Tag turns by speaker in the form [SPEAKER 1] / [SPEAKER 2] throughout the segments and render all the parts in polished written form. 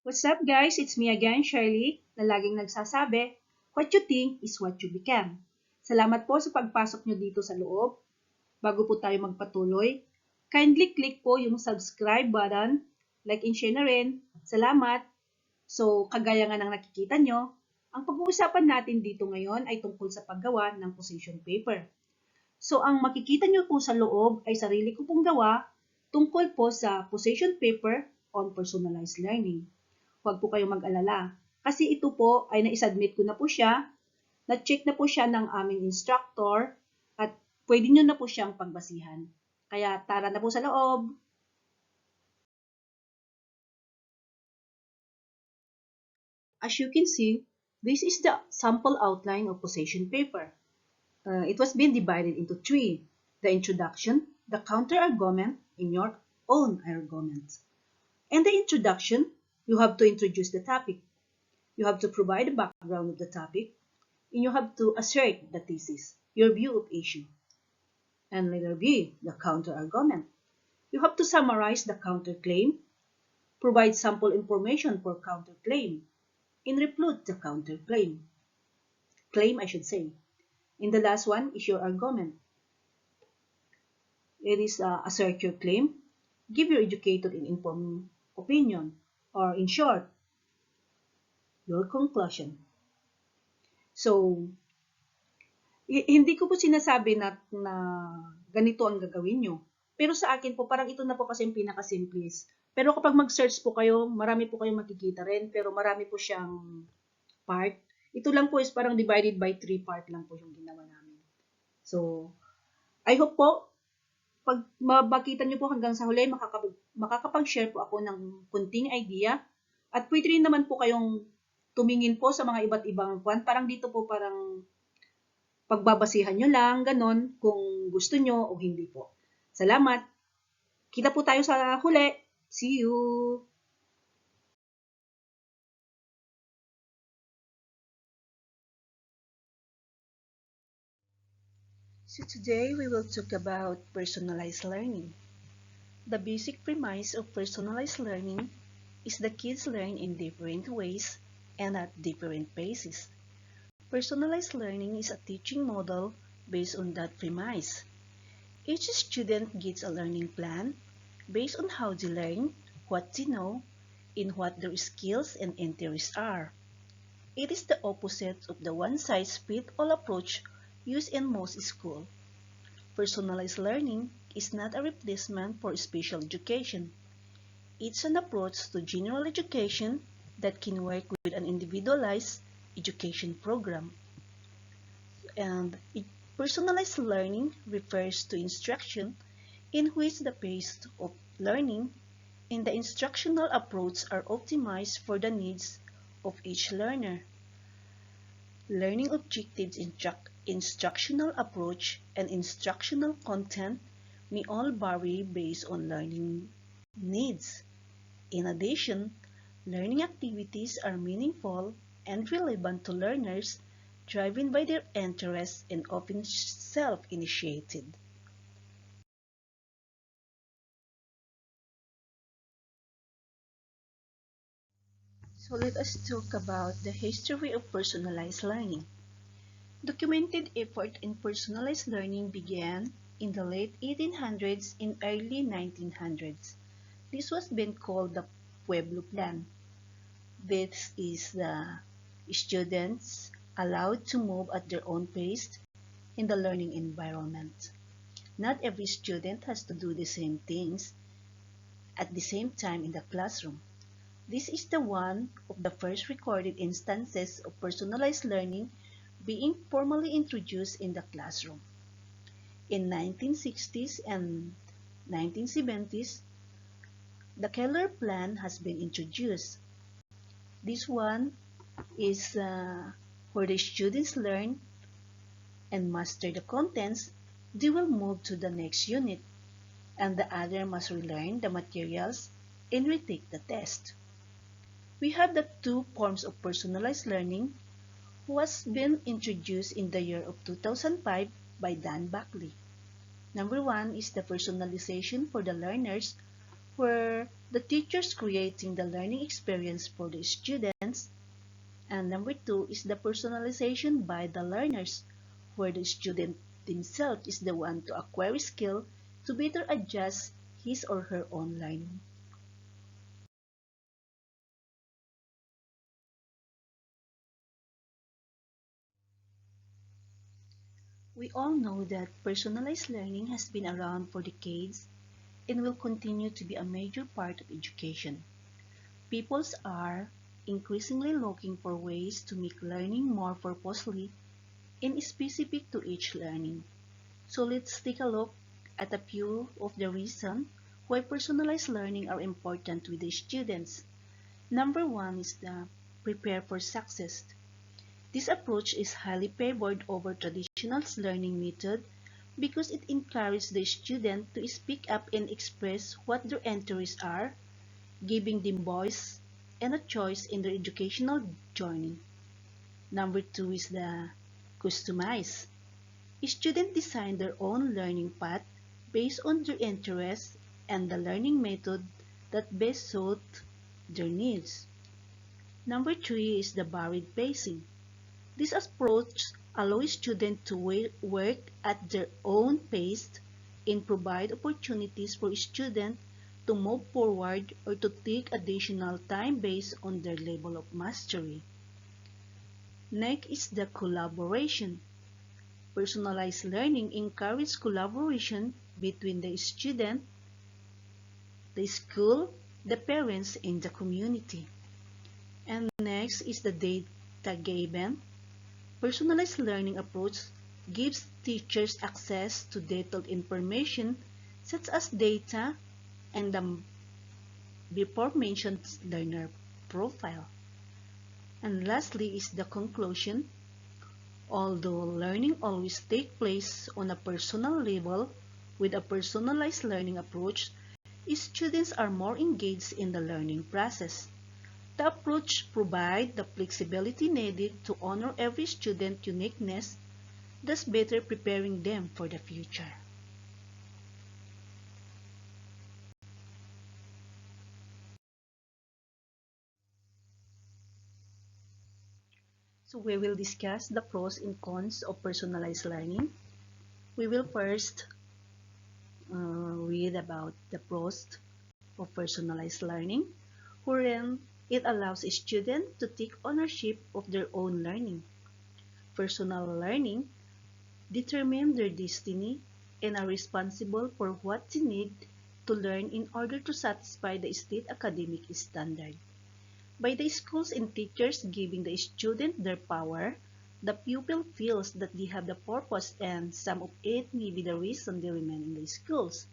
[SPEAKER 1] What's up guys? It's me again, Shirley, na laging nagsasabi, what you think is what you become. Salamat po sa pagpasok nyo dito sa loob. Bago po tayo magpatuloy, kindly click po yung subscribe button, like and share na rin. Salamat! So, kagaya nga ng nakikita nyo, ang pag-uusapan natin dito ngayon ay tungkol sa paggawa ng position paper. So, ang makikita nyo po sa loob ay sarili ko pong gawa tungkol po sa position paper on personalized learning. Huwag po kayong mag-alala. Kasi ito po ay na-submit ko na po siya, na-check na po siya ng aming instructor, at pwede nyo na po siyang pagbasihan. Kaya tara na po sa loob. As you can see, this is the sample outline of position paper. It was being divided into three: the introduction, the counter-argument, and your own argument. In the introduction, you have to introduce the topic. You have to provide the background of the topic, and you have to assert the thesis, your view of issue. And letter B, the counter-argument. You have to summarize the counterclaim, provide sample information for counterclaim, and refute the counterclaim. Claim, I should say. And the last one is your argument. It is assert your claim, give your educated and informed opinion, or in short, your conclusion. So, hindi ko po sinasabi na ganito ang gagawin nyo. Pero sa akin po, parang ito na po kasi yung pinaka-simplest. Pero kapag mag-search po kayo, marami po kayong makikita rin, pero marami po siyang part. Ito lang po is parang divided by 3 part lang po yung ginawa namin. So, I hope po, pag mabakita nyo po hanggang sa huli, makakapag-share po ako ng kunting idea. At pwede rin naman po kayong tumingin po sa mga iba't ibang kwan. Parang dito po parang pagbabasihan nyo lang, ganon, kung gusto nyo o hindi po. Salamat! Kita po tayo sa huli. See you! So today we will talk about personalized learning. The basic premise of personalized learning is the kids learn in different ways and at different paces. Personalized learning is a teaching model based on that premise. Each student gets a learning plan based on how they learn, what they know, and what their skills and interests are. It is the opposite of the one-size-fits-all approach used in most schools. Personalized learning is not a replacement for special education. It's an approach to general education that can work with an individualized education program. And personalized learning refers to instruction in which the pace of learning and the instructional approach are optimized for the needs of each learner. Learning objectives, instructional approach, and instructional content may all vary based on learning needs. In addition, learning activities are meaningful and relevant to learners, driven by their interests and often self-initiated. So let us talk about the history of personalized learning. Documented effort in personalized learning began in the late 1800s and early 1900s. This was then called the Pueblo Plan. This is the students allowed to move at their own pace in the learning environment. Not every student has to do the same things at the same time in the classroom. This is the one of the first recorded instances of personalized learning being formally introduced in the classroom. In 1960s and 1970s, the Keller Plan has been introduced. This one is where the students learn and master the contents. They will move to the next unit, and the other must relearn the materials and retake the test. We have the two forms of personalized learning was been introduced in the year of 2005 by Dan Buckley. Number one is the personalization for the learners, where the teachers creating the learning experience for the students. And number two is the personalization by the learners, where the student themselves is the one to acquire skill to better adjust his or her own learning. We all know that personalized learning has been around for decades and will continue to be a major part of education. Peoples are increasingly looking for ways to make learning more purposefully and specific to each learning. So let's take a look at a few of the reasons why personalized learning are important with the students. Number one is the prepare for success. This approach is highly favored over traditional learning method because it encourages the student to speak up and express what their interests are, giving them voice and a choice in their educational journey. Number two is the customize. Students design their own learning path based on their interests and the learning method that best suit their needs. Number three is the varied pacing. This approach allows students to work at their own pace and provide opportunities for students to move forward or to take additional time based on their level of mastery. Next is the collaboration. Personalized learning encourages collaboration between the student, the school, the parents, and the community. And next is the data-driven. Personalized learning approach gives teachers access to detailed information such as data and the before-mentioned learner profile. And lastly is the conclusion. Although learning always takes place on a personal level, with a personalized learning approach, students are more engaged in the learning process. The approach provides the flexibility needed to honor every student's uniqueness, thus better preparing them for the future. So we will discuss the pros and cons of personalized learning. We will first read about the pros of personalized learning, wherein it allows a student to take ownership of their own learning. Personal learning determine their destiny and are responsible for what they need to learn in order to satisfy the state academic standard. By the schools and teachers giving the student their power, the pupil feels that they have the purpose and some of it may be the reason they remain in the schools.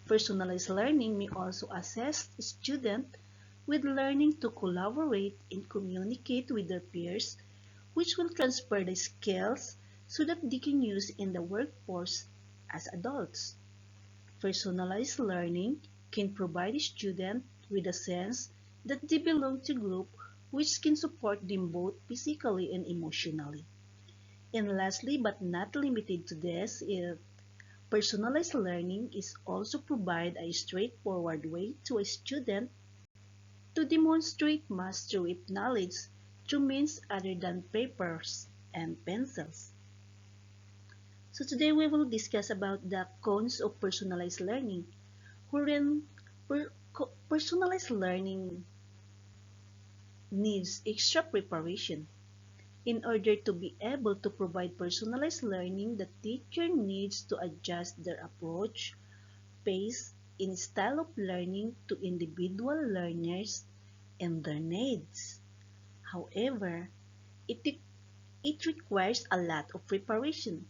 [SPEAKER 1] Personalized learning may also assist students with learning to collaborate and communicate with their peers, which will transfer the skills so that they can use in the workforce as adults. Personalized learning can provide students with a sense that they belong to a group which can support them both physically and emotionally. And lastly, but not limited to this, is personalized learning is also provide a straightforward way to a student to demonstrate mastery of knowledge through means other than papers and pencils. So today we will discuss about the cons of personalized learning, wherein personalized learning needs extra preparation. In order to be able to provide personalized learning, the teacher needs to adjust their approach, pace, and style of learning to individual learners and their needs. However, it, it requires a lot of preparation.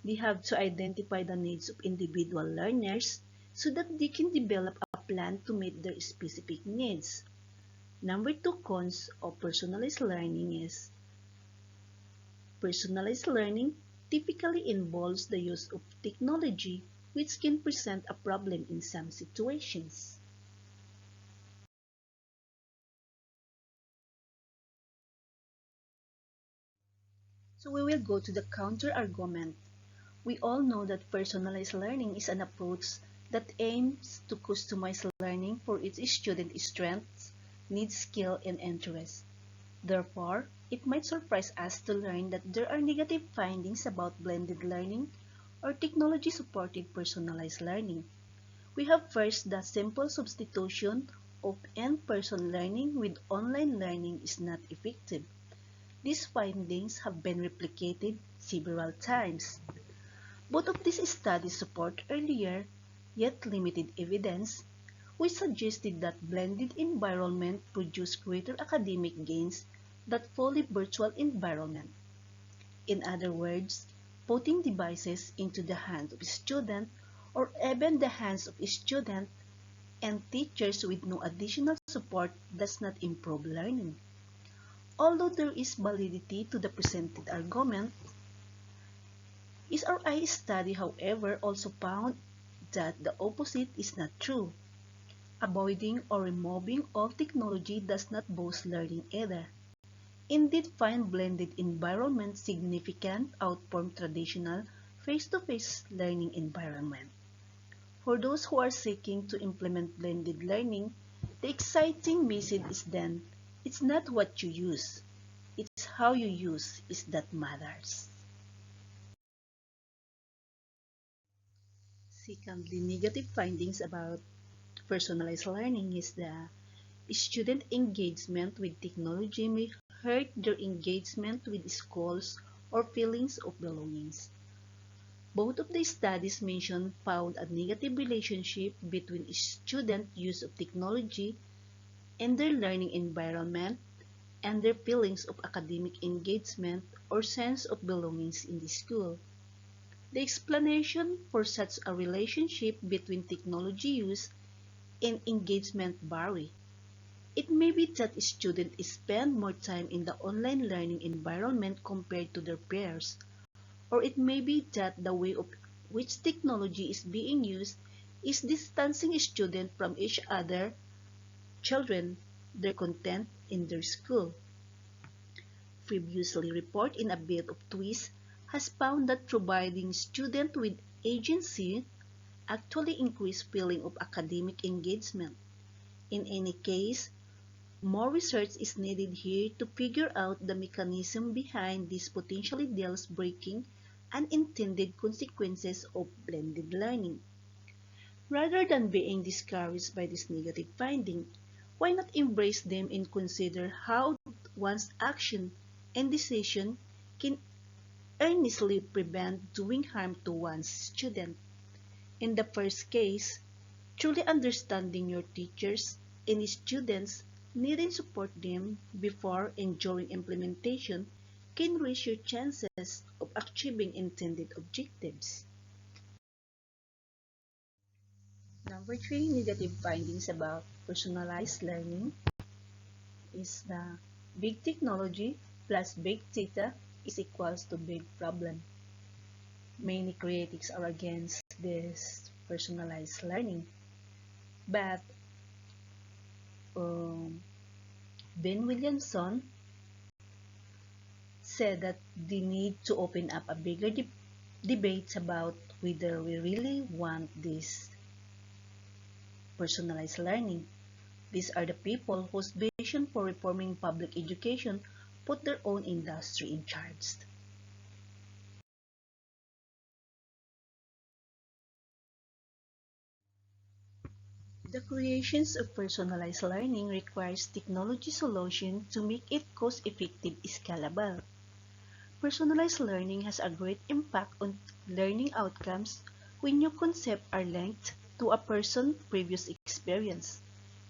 [SPEAKER 1] They have to identify the needs of individual learners so that they can develop a plan to meet their specific needs. Number two cons of personalized learning is personalized learning typically involves the use of technology, which can present a problem in some situations. So we will go to the counter argument. We all know that personalized learning is an approach that aims to customize learning for its student strengths, needs, skill, and interests. Therefore, it might surprise us to learn that there are negative findings about blended learning or technology-supported personalized learning. We have first the simple substitution of in-person learning with online learning is not effective. These findings have been replicated several times. Both of these studies support earlier, yet limited evidence, which suggested that blended environment produce greater academic gains than fully virtual environment. In other words, putting devices into the hands of students or even the hands of students and teachers with no additional support does not improve learning. Although there is validity to the presented argument, SRI study, however, also found that the opposite is not true. Avoiding or removing all technology does not boost learning either. Indeed, find blended environment significant outperform traditional face-to-face learning environment. For those who are seeking to implement blended learning, the exciting message is then, it's not what you use, it's how you use is that matters. Secondly, negative findings about personalized learning is the student engagement with technology may hurt their engagement with schools or feelings of belongings. Both of the studies mentioned found a negative relationship between student use of technology and their learning environment and their feelings of academic engagement or sense of belongings in the school. The explanation for such a relationship between technology use and engagement vary. It may be that students spend more time in the online learning environment compared to their peers, or it may be that the way of which technology is being used is distancing students from each other, children, their content in their school. Previously report in A Bit of Twist has found that providing students with agency actually increase feeling of academic engagement. In any case, more research is needed here to figure out the mechanism behind these potentially deal-breaking unintended consequences of blended learning. Rather than being discouraged by this negative finding, why not embrace them and consider how one's action and decision can earnestly prevent doing harm to one's student? In the first case, truly understanding your teachers and students need and support them before and during implementation can raise your chances of achieving intended objectives. Number three, negative findings about personalized learning is the big technology plus big data is equals to big problem. Many critics are against this personalized learning, but um, Ben Williamson said that they need to open up a bigger debate about whether we really want this personalized learning. These are the people whose vision for reforming public education put their own industry in charge. The creation of personalized learning requires technology solutions to make it cost-effective, scalable. Personalized learning has a great impact on learning outcomes when new concepts are linked to a person's previous experience.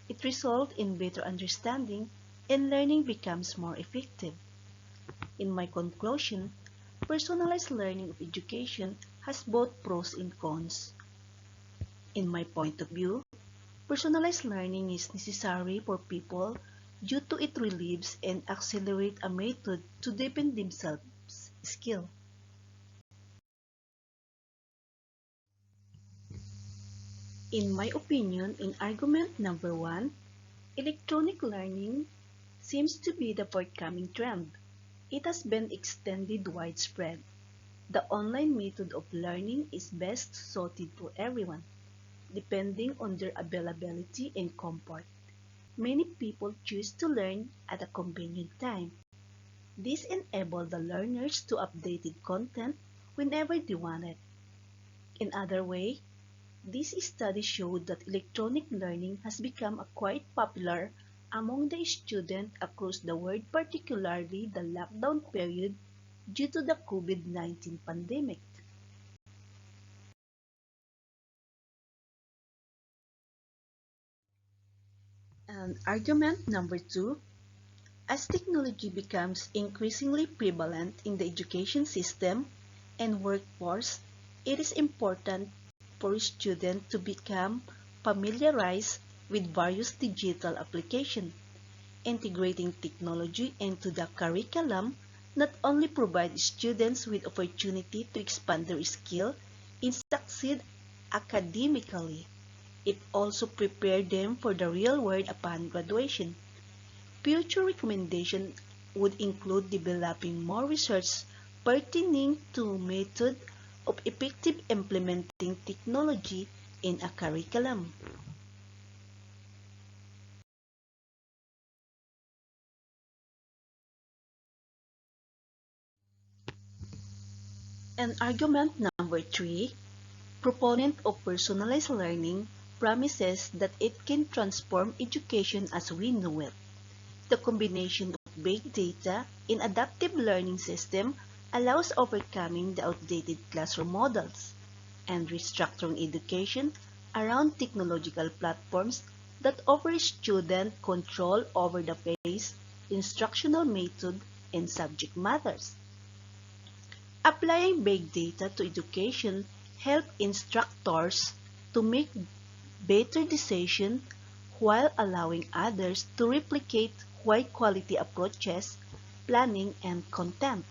[SPEAKER 1] It results in better understanding and learning becomes more effective. In my conclusion, personalized learning of education has both pros and cons. In my point of view, personalized learning is necessary for people due to it relieves and accelerates a method to deepen themselves skill. In my opinion, in argument number one, electronic learning seems to be the forthcoming trend. It has been extended widespread. The online method of learning is best suited for everyone. depending on their availability and comfort. Many people choose to learn at a convenient time. This enables the learners to update content whenever they want it. In other way, this study showed that electronic learning has become quite popular among the students across the world, particularly the lockdown period due to the COVID-19 pandemic. And argument number two, as technology becomes increasingly prevalent in the education system and workforce, it is important for students to become familiarized with various digital applications. Integrating technology into the curriculum not only provides students with opportunity to expand their skill and succeed academically, it also prepares them for the real world upon graduation. Future recommendations would include developing more research pertaining to methods of effective implementing technology in a curriculum. And argument number three, proponent of personalized learning promises that it can transform education as we know it. The combination of big data and adaptive learning system allows overcoming the outdated classroom models and restructuring education around technological platforms that offer student control over the pace, instructional method, and subject matters. Applying big data to education help instructors to make better decisions while allowing others to replicate high-quality approaches, planning, and content.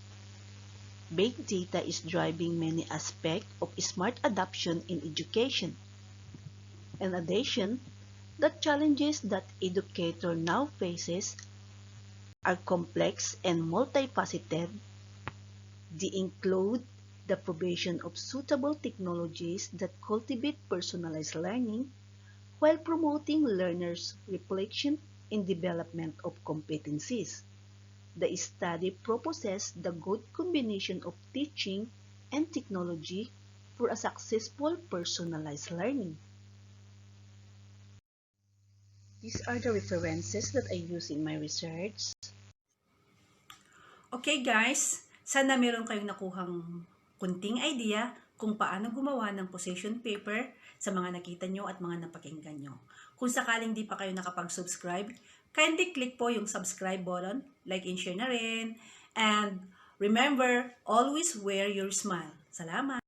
[SPEAKER 1] Big data is driving many aspects of smart adoption in education. In addition, the challenges that educator now faces are complex and multifaceted. They include the provision of suitable technologies that cultivate personalized learning while promoting learners' reflection and development of competencies. The study proposes the good combination of teaching and technology for a successful personalized learning. These are the references that I use in my research.
[SPEAKER 2] Okay guys, sana meron kayong nakuhang kunting idea kung paano gumawa ng possession paper sa mga nakita nyo at mga napakinggan nyo. Kung sakaling di pa kayo nakapag-subscribe, kindly click po yung subscribe button, like and share na rin. And remember, always wear your smile. Salamat!